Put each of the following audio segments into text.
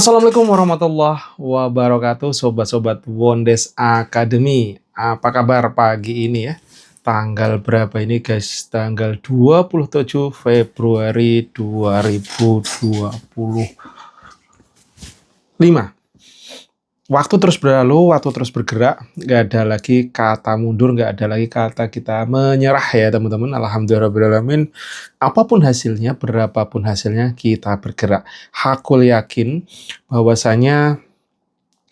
Assalamualaikum warahmatullahi wabarakatuh, sobat-sobat Wondes Academy. Apa kabar pagi ini ya? Tanggal berapa ini guys? Tanggal 27 Februari 2025. Waktu terus berlalu, waktu terus bergerak, nggak ada lagi kata mundur, nggak ada lagi kata kita menyerah ya teman-teman. Alhamdulillahirrahmanirrahim. Apapun hasilnya, berapapun hasilnya, kita bergerak. Aku yakin bahwasanya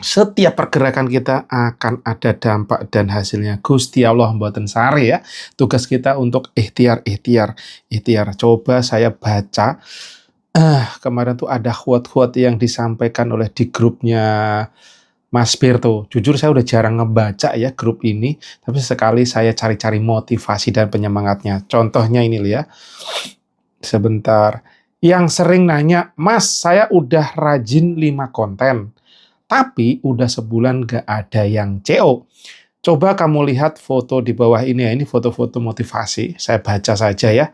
setiap pergerakan kita akan ada dampak dan hasilnya. Gusti Allah mboten sare ya. Tugas kita untuk ikhtiar. Coba saya baca. Kemarin tuh ada quote-quote yang disampaikan oleh di grupnya Mas Berto. Jujur saya udah jarang ngebaca ya grup ini, tapi sekali saya cari-cari motivasi dan penyemangatnya. Contohnya ini ya. Sebentar. Yang sering nanya, "Mas, saya udah rajin 5 konten, tapi udah sebulan gak ada yang CO." Coba kamu lihat foto di bawah ini ya, ini foto-foto motivasi. Saya baca saja ya.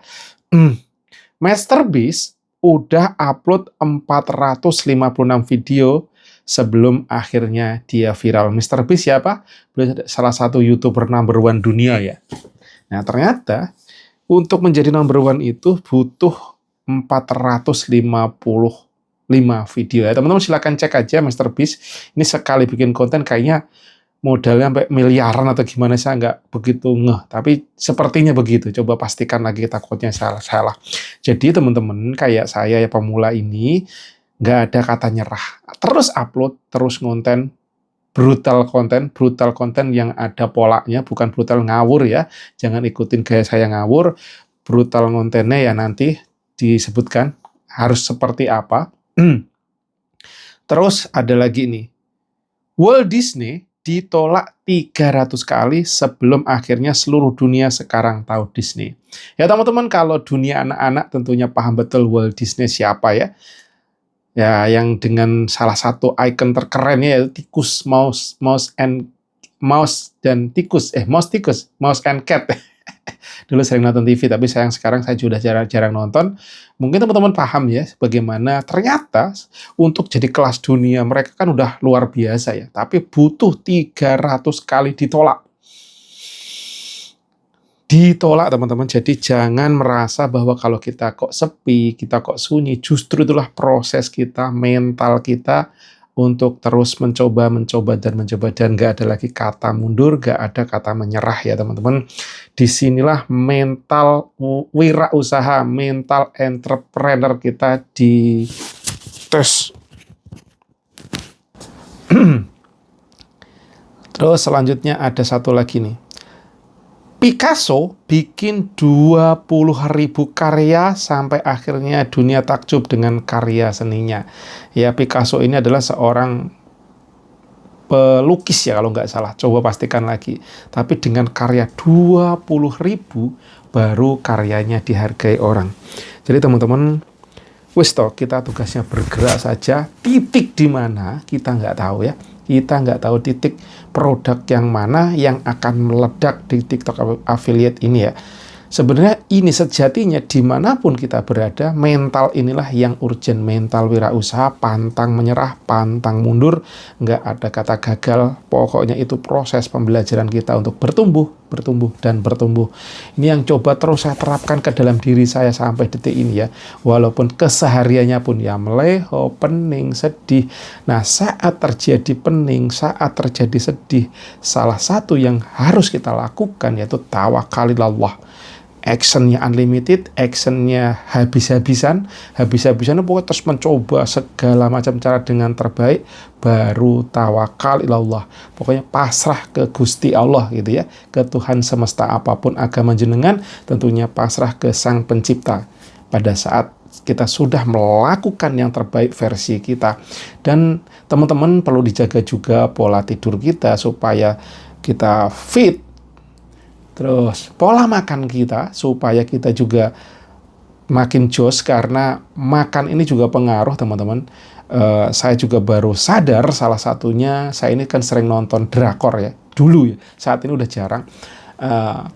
MrBeast udah upload 456 video sebelum akhirnya dia viral. MrBeast siapa? Salah satu YouTuber number one dunia ya. Nah ternyata untuk menjadi number one itu butuh 455 video ya. Teman-teman silakan cek aja MrBeast. Ini sekali bikin konten kayaknya modalnya sampai miliaran atau gimana, saya nggak begitu ngeh. Tapi sepertinya begitu. Coba pastikan lagi, takutnya salah. Jadi teman-teman kayak saya ya pemula ini, nggak ada kata nyerah. Terus upload, terus konten, brutal konten yang ada polanya, bukan brutal ngawur ya. Jangan ikutin gaya saya ngawur. Brutal kontennya ya nanti disebutkan harus seperti apa. Terus ada lagi nih. Walt Disney ditolak 300 kali sebelum akhirnya seluruh dunia sekarang tahu Disney. Ya teman-teman, kalau dunia anak-anak tentunya paham betul Walt Disney siapa ya. Ya, yang dengan salah satu ikon terkerennya yaitu tikus, mouse and cat. Dulu sering nonton TV, tapi sekarang saya sudah jarang nonton. Mungkin teman-teman paham ya, bagaimana ternyata untuk jadi kelas dunia mereka kan udah luar biasa ya, tapi butuh 300 kali ditolak. Teman-teman. Jadi jangan merasa bahwa kalau kita kok sepi, kita kok sunyi, justru itulah proses kita, mental kita untuk terus mencoba dan nggak ada lagi kata mundur, nggak ada kata menyerah ya teman-teman. Disinilah mental wirausaha, mental entrepreneur kita di tes. Terus selanjutnya ada satu lagi nih. Picasso bikin 20.000 karya sampai akhirnya dunia takjub dengan karya seninya. Ya, Picasso ini adalah seorang pelukis ya kalau nggak salah. Coba pastikan lagi. Tapi dengan karya 20.000 baru karyanya dihargai orang. Jadi teman-teman, wis toh, kita tugasnya bergerak saja. Titik di mana kita nggak tahu ya. Kita nggak tahu titik produk yang mana yang akan meledak di TikTok affiliate ini ya. Sebenarnya ini sejatinya dimanapun kita berada, mental inilah yang urgent. Mental wirausaha, pantang menyerah, pantang mundur, nggak ada kata gagal. Pokoknya itu proses pembelajaran kita untuk bertumbuh. Ini yang coba terus saya terapkan ke dalam diri saya sampai detik ini ya. Walaupun kesehariannya pun ya meleho, pening, sedih. Nah saat terjadi pening, saat terjadi sedih, salah satu yang harus kita lakukan yaitu tawakalilallah. Actionnya unlimited, actionnya habis-habisan pokoknya terus mencoba segala macam cara dengan terbaik, baru tawakal ilallah. Pokoknya pasrah ke Gusti Allah gitu ya, ke Tuhan semesta. Apapun agama jenengan, tentunya pasrah ke Sang Pencipta. Pada saat kita sudah melakukan yang terbaik versi kita. Dan teman-teman perlu dijaga juga pola tidur kita supaya kita fit. Terus pola makan kita supaya kita juga makin jos, karena makan ini juga pengaruh teman-teman. Saya juga baru sadar salah satunya, saya ini kan sering nonton drakor ya dulu ya, saat ini udah jarang.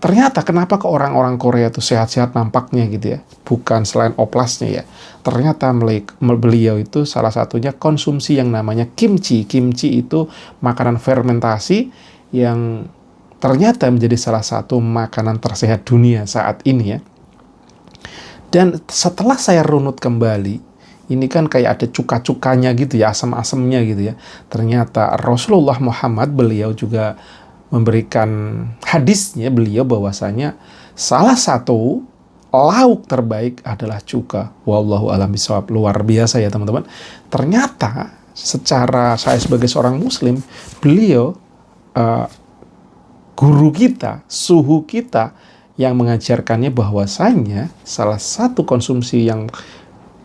Ternyata kenapa ke orang-orang Korea itu sehat-sehat nampaknya gitu ya, bukan selain oplasnya ya. Ternyata beliau itu salah satunya konsumsi yang namanya kimchi. Kimchi itu makanan fermentasi yang ternyata menjadi salah satu makanan tersehat dunia saat ini ya. Dan setelah saya runut kembali, ini kan kayak ada cuka-cukanya gitu ya, asam-asamnya gitu ya. Ternyata Rasulullah Muhammad beliau juga memberikan hadisnya beliau bahwasanya salah satu lauk terbaik adalah cuka. Wallahu a'lam bishawab. Luar biasa ya teman-teman. Ternyata secara saya sebagai seorang muslim, beliau guru kita, suhu kita yang mengajarkannya bahwasanya salah satu konsumsi yang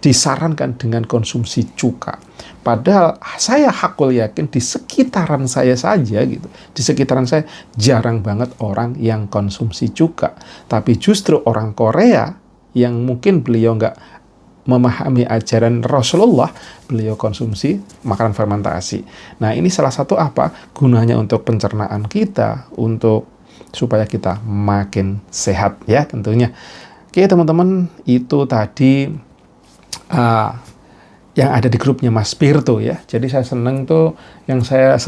disarankan dengan konsumsi cuka. Padahal saya hakul yakin di sekitaran saya saja gitu. Di sekitaran saya jarang banget orang yang konsumsi cuka. Tapi justru orang Korea yang mungkin beliau nggak memahami ajaran Rasulullah, beliau konsumsi makanan fermentasi. Nah, ini salah satu apa? Gunanya untuk pencernaan kita, untuk supaya kita makin sehat ya tentunya. Oke teman-teman, itu tadi yang ada di grupnya Mas Pirto ya. Jadi saya senang tuh, yang saya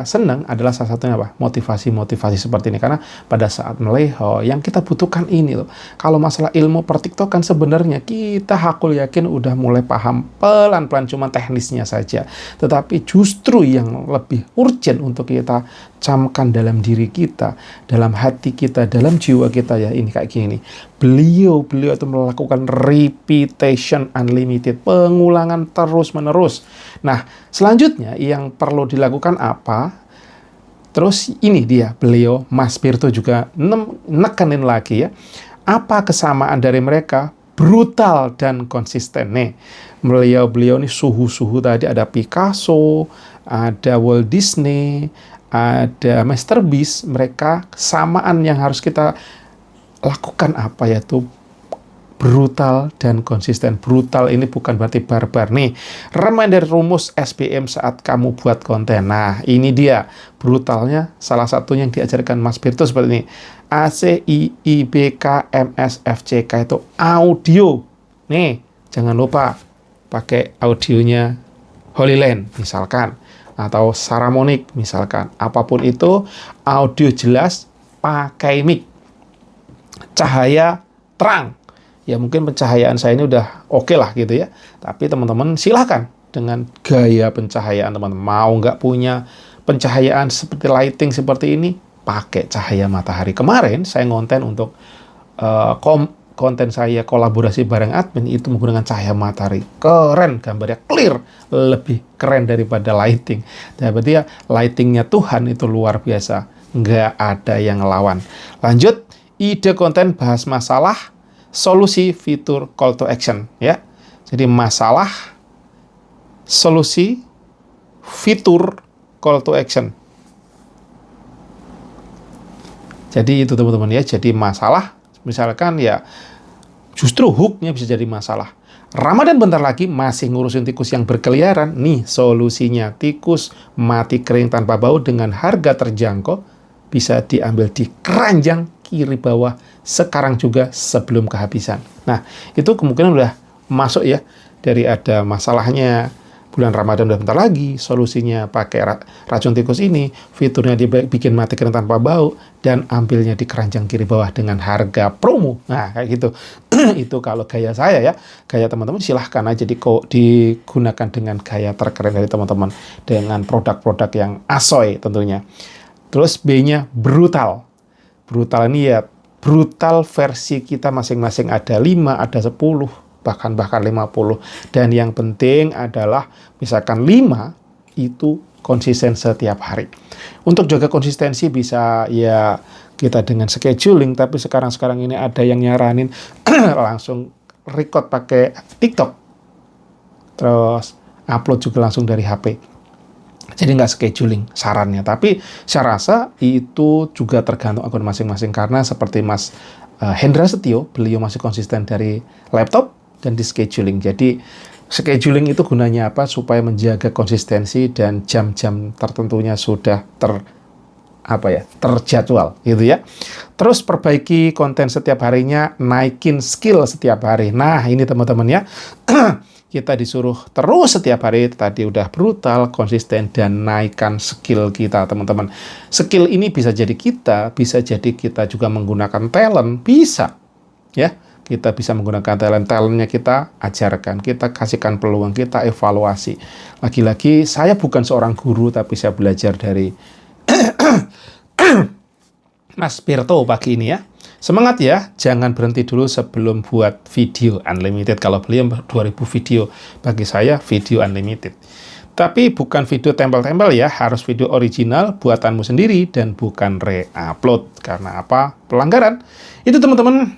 senang adalah salah satunya apa? Motivasi-motivasi seperti ini. Karena pada saat meleho, yang kita butuhkan ini loh. Kalau masalah ilmu pertiktokan sebenarnya kita hakul yakin udah mulai paham pelan-pelan, cuma teknisnya saja. Tetapi justru yang lebih urgent untuk kita camkan dalam diri kita, dalam hati kita, dalam jiwa kita ya, ini kayak gini. Beliau itu melakukan repetition unlimited, pengulangan terus-menerus. Nah, selanjutnya yang perlu dilakukan apa? Terus ini dia, beliau, Mas Pirto juga nekenin lagi ya. Apa kesamaan dari mereka? Brutal dan konsisten. Nih, beliau ini suhu-suhu tadi, ada Picasso, ada Walt Disney, ada Mr. Beast. Mereka kesamaan yang harus kita lakukan apa, yaitu brutal dan konsisten. Brutal ini bukan berarti barbar. Nih, reminder rumus SBM saat kamu buat konten. Nah, ini dia brutalnya, salah satunya yang diajarkan Mas Pirto seperti ini. ACIIBKMSFCK itu audio. Nih, jangan lupa pakai audionya Holy Land misalkan, atau Saramonic misalkan. Apapun itu, audio jelas, pakai mic. Cahaya terang. Ya mungkin pencahayaan saya ini udah oke lah gitu ya. Tapi teman-teman silahkan dengan gaya pencahayaan teman-teman. Mau nggak punya pencahayaan seperti lighting seperti ini, pakai cahaya matahari. Kemarin saya ngonten untuk konten saya kolaborasi bareng admin itu menggunakan cahaya matahari. Keren, gambarnya clear, lebih keren daripada lighting. Dan berarti ya lightingnya Tuhan itu luar biasa. Nggak ada yang ngelawan. Lanjut, ide konten bahas masalah, solusi, fitur, call to action ya. Jadi masalah, solusi, fitur, call to action. Jadi itu teman-teman ya. Jadi masalah, misalkan ya justru hooknya bisa jadi masalah. Ramadan bentar lagi masih ngurusin tikus yang berkeliaran. Nih solusinya, tikus mati kering tanpa bau dengan harga terjangkau, bisa diambil di keranjang kiri bawah sekarang juga sebelum kehabisan. Nah, itu kemungkinan udah masuk ya. Dari ada masalahnya, bulan Ramadan udah bentar lagi, solusinya pakai racun tikus ini, fiturnya dibikin mati kering tanpa bau, dan ambilnya di keranjang kiri bawah dengan harga promo. Nah, kayak gitu. Itu kalau gaya saya ya. Gaya teman-teman silahkan aja digunakan dengan gaya terkeren dari teman-teman. Dengan produk-produk yang asoy tentunya. Terus B-nya brutal. Brutal ini ya, brutal versi kita masing-masing, ada 5, ada 10, bahkan 50. Dan yang penting adalah misalkan 5 itu konsisten setiap hari. Untuk jaga konsistensi bisa ya kita dengan scheduling, tapi sekarang ini ada yang nyaranin langsung record pakai TikTok. Terus upload juga langsung dari HP. Jadi nggak scheduling sarannya, tapi saya rasa itu juga tergantung akun masing-masing, karena seperti Mas Hendra Setio, beliau masih konsisten dari laptop dan di scheduling. Jadi scheduling itu gunanya apa? Supaya menjaga konsistensi dan jam-jam tertentunya sudah terjadwal gitu ya. Terus perbaiki konten setiap harinya, naikin skill setiap hari. Nah, ini teman-teman ya. Kita disuruh terus setiap hari, tadi udah brutal, konsisten, dan naikkan skill kita, teman-teman. Skill ini bisa jadi kita juga menggunakan talent, bisa. Ya, kita bisa menggunakan talentnya kita ajarkan, kita kasihkan peluang, kita evaluasi. Lagi-lagi, saya bukan seorang guru, tapi saya belajar dari Mas Pirto pagi ini ya. Semangat ya, jangan berhenti dulu sebelum buat video unlimited. Kalau beliau 2000 video, bagi saya video unlimited. Tapi bukan video tempel-tempel ya, harus video original buatanmu sendiri dan bukan re-upload. Karena apa? Pelanggaran. Itu teman-teman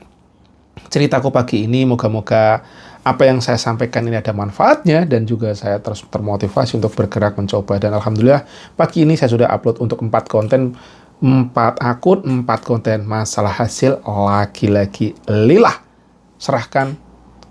ceritaku pagi ini, moga-moga apa yang saya sampaikan ini ada manfaatnya dan juga saya terus termotivasi untuk bergerak mencoba. Dan alhamdulillah pagi ini saya sudah upload untuk 4 konten, 4 akun, 4 konten. Masalah hasil lagi-lagi lillah, serahkan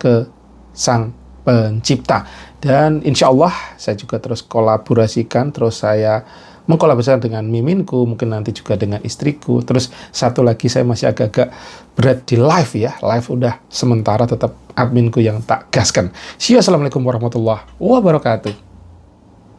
ke Sang Pencipta. Dan insya Allah saya juga terus kolaborasikan, terus saya mengkolaborasikan dengan miminku, mungkin nanti juga dengan istriku. Terus satu lagi, saya masih agak-agak berat di live ya. Live udah sementara, tetap adminku yang tak gaskan. See you, assalamualaikum warahmatullahi wabarakatuh.